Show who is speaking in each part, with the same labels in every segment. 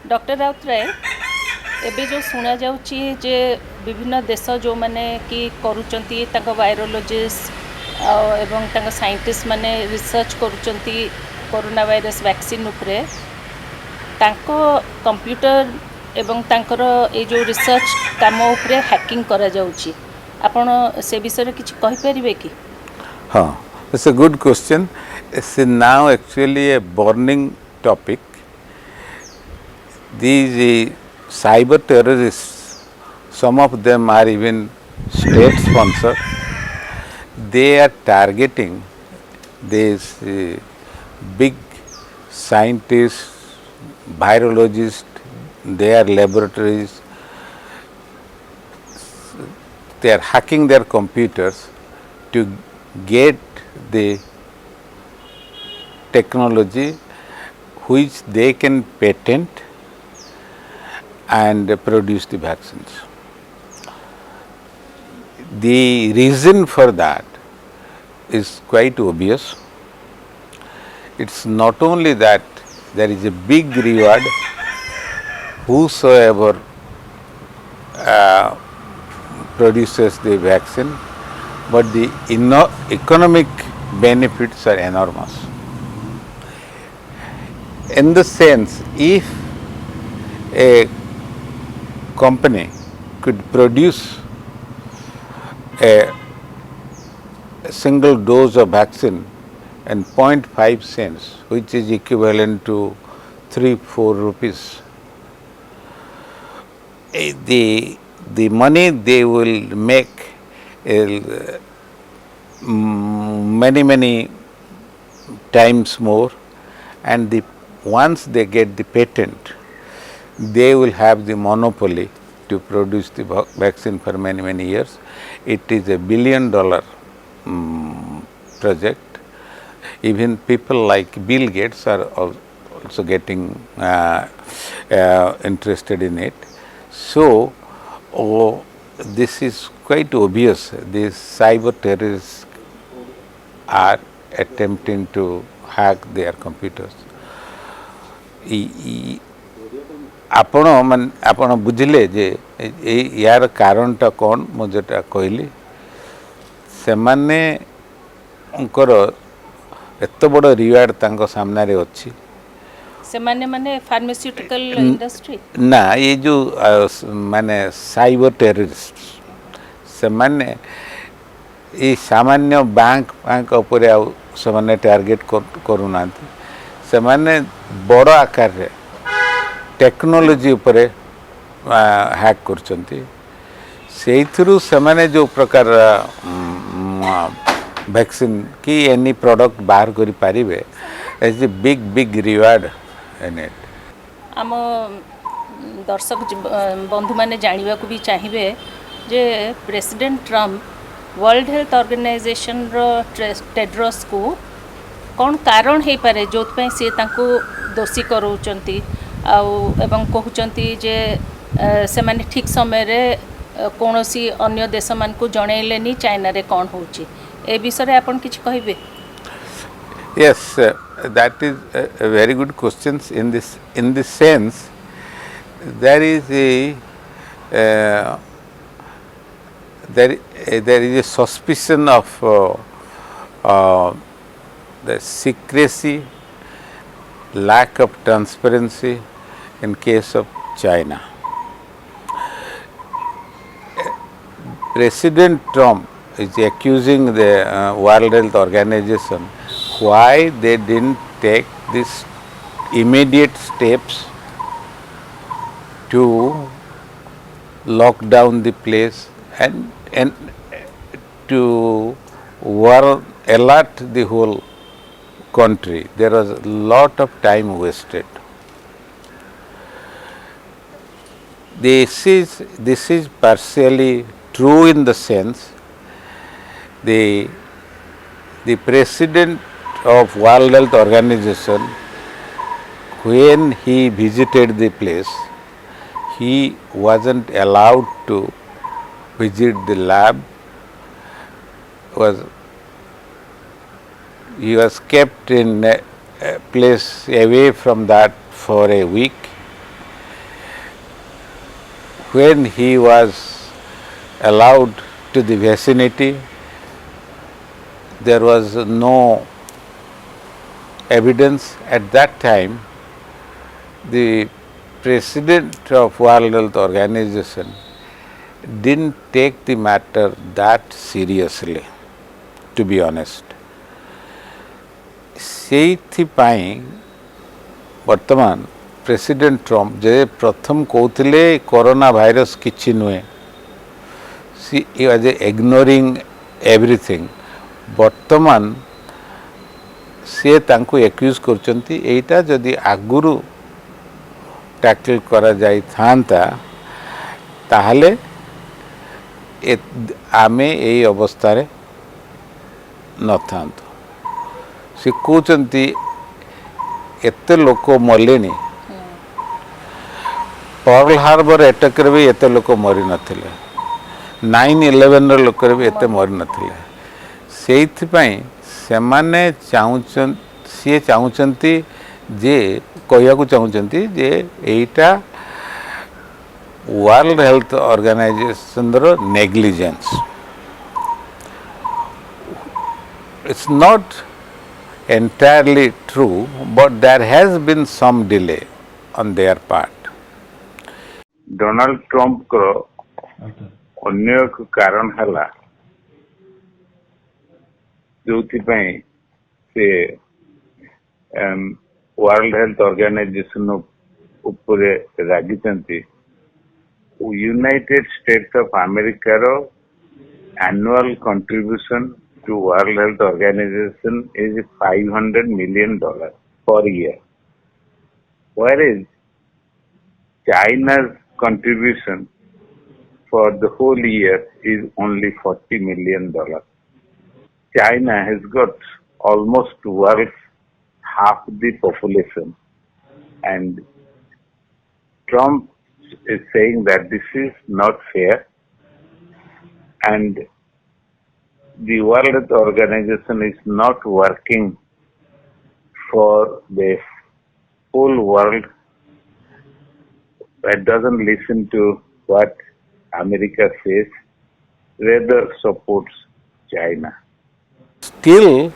Speaker 1: Doctor Routray एबे जो सुना जाउची जे विभिन्न देश जो माने कि करूचंती तांको वायरोलॉजिस्ट एवं तांको साइंटिस्ट माने रिसर्च करूचंती कोरोना वायरस वैक्सीन उपरे तांको कंप्यूटर एवं तांकर ए जो रिसर्च काम उपरे हैकिंग करा जाउची आपण से विषय रे किछ कहि परिबे कि?
Speaker 2: हाँ, it's a good question. It's now actually a burning topic. These cyber terrorists, some of them are even state sponsored. They are targeting these big scientists, virologists, their laboratories. They are hacking their computers to get the technology which they can patent and produce the vaccines. The reason for that is quite obvious. It's not only that there is a big reward whosoever produces the vaccine, but the economic benefits are enormous. In the sense, if a company could produce a single dose of vaccine and 0.5 cents, which is equivalent to 3-4 rupees, the money they will make many times more, and once they get the patent, they will have the monopoly to produce the vaccine for many years. It is a $1 billion project. Even people like Bill Gates are also getting interested in it. So, this is quite obvious. These cyber terrorists are attempting to hack their computers. आपण बुझिले जे यार कारणटा कौन मु जेटा कहली से माने उनकर एत बड़ रिवार्ड तांको सामने रे अछि
Speaker 1: से माने फार्मास्यूटिकल इंडस्ट्री
Speaker 2: ना ये जो माने साइबर टेररिस्ट से माने ये सामान्य बैंक उपरे से माने टारगेट करूना से माने बड़ आकार रे टेक्नोलोजी उपरे हैक करचंती से थ्रू से माने जो प्रकार वैक्सीन की एनी प्रोडक्ट बाहर करि पारिबे as a big reward in it.
Speaker 1: आम दर्शक बंधु माने जानिबा को भी चाहिए जे president Trump World Health Organization रो टेड्रोस को कौन कारण है पारे जो से तांको दोषी करूचंती एवं कहउचंती जे से माने ठीक समय रे कोनोसी अन्य देश मान को जणैलेनी चाइना रे कौन होची ए विषय आपण किछ कहिबे?
Speaker 2: Yes, that is a very good question. In this sense, there is a suspicion of the secrecy, lack of transparency in case of China. President Trump is accusing the World Health Organization why they didn't take these immediate steps to lock down the place and to alert the whole country. There was a lot of time wasted. This is partially true in the sense the president of World Health Organization, when he visited the place, he wasn't allowed to visit the lab. He was kept in a place away from that for a week, when he was allowed to the vicinity, there was no evidence at that time. The president of World Health Organization didn't take the matter that seriously, to be honest. ସେଇଥିପାଇଁ ବର୍ତ୍ତମାନ president Trump ଯେ ପ୍ରଥମ କହୁଥିଲେ corona virus କିଛି ନୁହେଁ, C was ଇଗ୍ନୋରିଂ everything, ବର୍ତ୍ତମାନ ସେ ତାଙ୍କୁ ଏକ୍ୟୁଜ୍ କରୁଛନ୍ତି ଏଇଟା ଯଦି ଆଗରୁ ଟ୍ୟାକଲ୍ କରାଯାଇଥାନ୍ତା ତାହେଲେ ଆମେ ଏଇ ଅବସ୍ଥାରେ ନଥାନ୍ତୁ। ସେ କହୁଛନ୍ତି ଏତେ ଲୋକ ମଲେଣି, ପର୍ଲ ହାର୍ବର ଆଟାକରେ ବି ଏତେ ଲୋକ ମରିନଥିଲେ, 9/11ର ଲୋକରେ ବି ଏତେ ମରିନଥିଲେ। ସେଇଥିପାଇଁ ସେମାନେ ସିଏ ଚାହୁଁଛନ୍ତି ଯେ କହିବାକୁ ଚାହୁଁଛନ୍ତି ଯେ ଏଇଟା ୱାର୍ଲଡ ହେଲ୍ଥ ଅର୍ଗାନାଇଜେସନର negligence. It's not entirely true, but there has been some delay on their part.
Speaker 3: Donald Trump को अन्य एक कारण हला जोथिपाई से वर्ल्ड हेल्थ ऑर्गेनाइजेशन उपरे रागिचंती यूनाइटेड स्टेट्स ऑफ अमेरिका रो annual contribution to World Health Organization is $500 million per year, whereas China's contribution for the whole year is only $40 million. China has got almost world's half the population, and Trump is saying that this is not fair, and the World Health Organization is not working for the whole world. It doesn't listen to what America says, rather supports China.
Speaker 2: Still,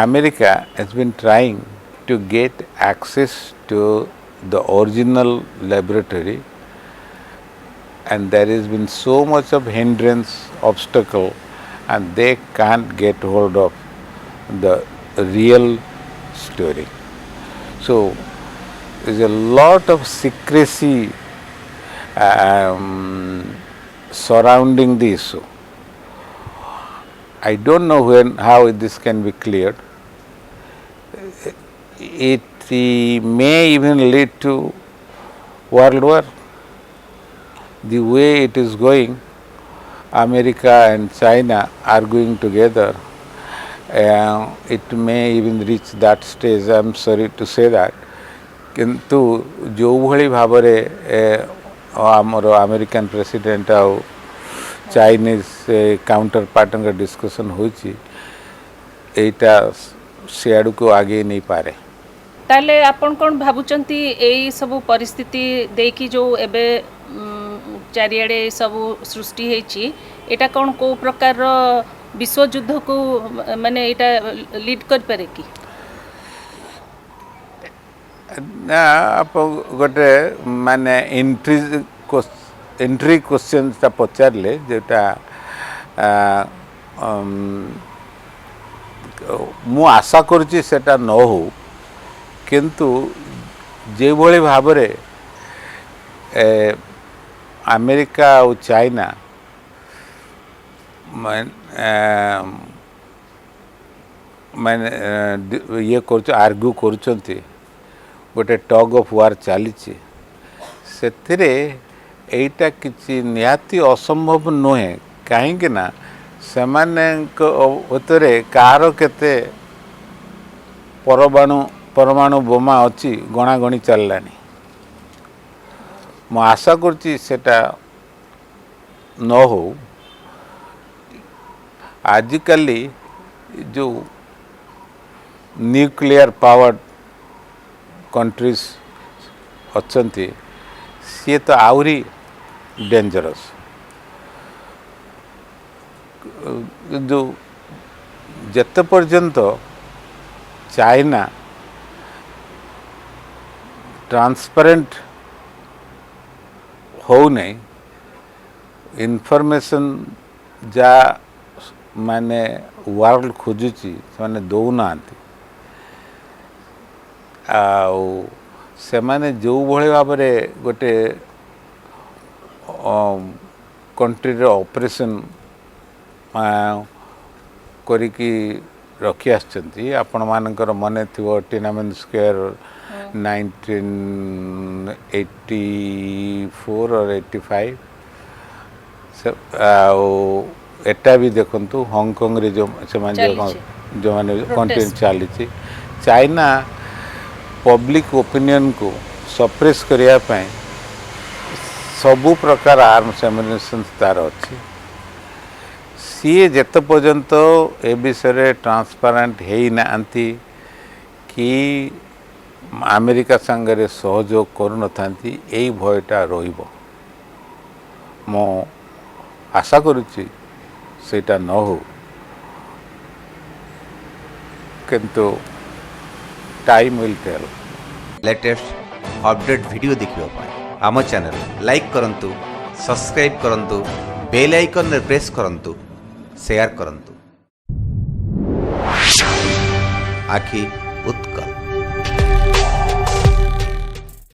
Speaker 2: America has been trying to get access to the original laboratory, and there has been so much of hindrance, obstacle, and they can't get hold of the real story. So there's a lot of secrecy surrounding the issue. I don't know how this can be cleared. It may even lead to world war. The way it is going, America and China arguing together, it may even reach that stage. I'm sorry to say that. किंतु जो भली भावरे आमर American president आउ Chinese counter pattern का discussion होची एटा सियाडू को आगे नहीं पारे।
Speaker 1: ताले आपण कोन भाबुचंती एई सब परिस्थिति देखि जो एबे चारियाडे सब सृष्टि हेची एटा कोन को प्रकार विश्व युद्ध को माने एटा लीड कर पारे की
Speaker 2: ना आप गोटे माने एंट्री क्वेश्चन ता पचारले जेटा मु आशा करछि सेटा न हो किंतु जे भली भाबरे अमेरिका और चाइना मैंने ये आर्ग्यू करुँच गोटे टग ऑफ वार चली से किसी निहाती असंभव नुहे कहीं ना से कार केते परमाणु बोमा अच्छी गणागणी चललानी मु आशा करछि सेटा न हो आजिकली जो न्यूक्लियर पावर्ड कंट्रीज अच्छी सी तो आहरी डेंजरस जो जते पर्यंत चाइना ट्रांसपेरेंट हो नहीं इनफॉरमेशन जा माने वर्ल्ड खोजुची से दौना से माने जो भले भाव में गोटे कंट्री ऑपरेशन करिकी रखी आछंती आपण मानकर मने थिवो टिनामेन स्क्वायर 1984 और 85 से एटा भी देखंतु हांगकांग रे जो से माने जो माने कंटेंट चली चाइना पब्लिक ओपिनियन को सप्रेस करिया पय सबु प्रकार आर्म्स एम्युनिशन तार अच्छी सी जेते पर्यंत ए विषय ट्रांसपेरेंट है नांती कि अमेरिका संगे सहयोग करू न थांती एई भयटा रहिबो मो आशा करुच्ची सेटा न हो किंतु time will tell
Speaker 4: latest update video देखिबा पाए आम चैनल लाइक करंतु सब्सक्राइब करंतु बेल आइकन रे प्रेस करंतु शेयर करंतु आखि उत्कल।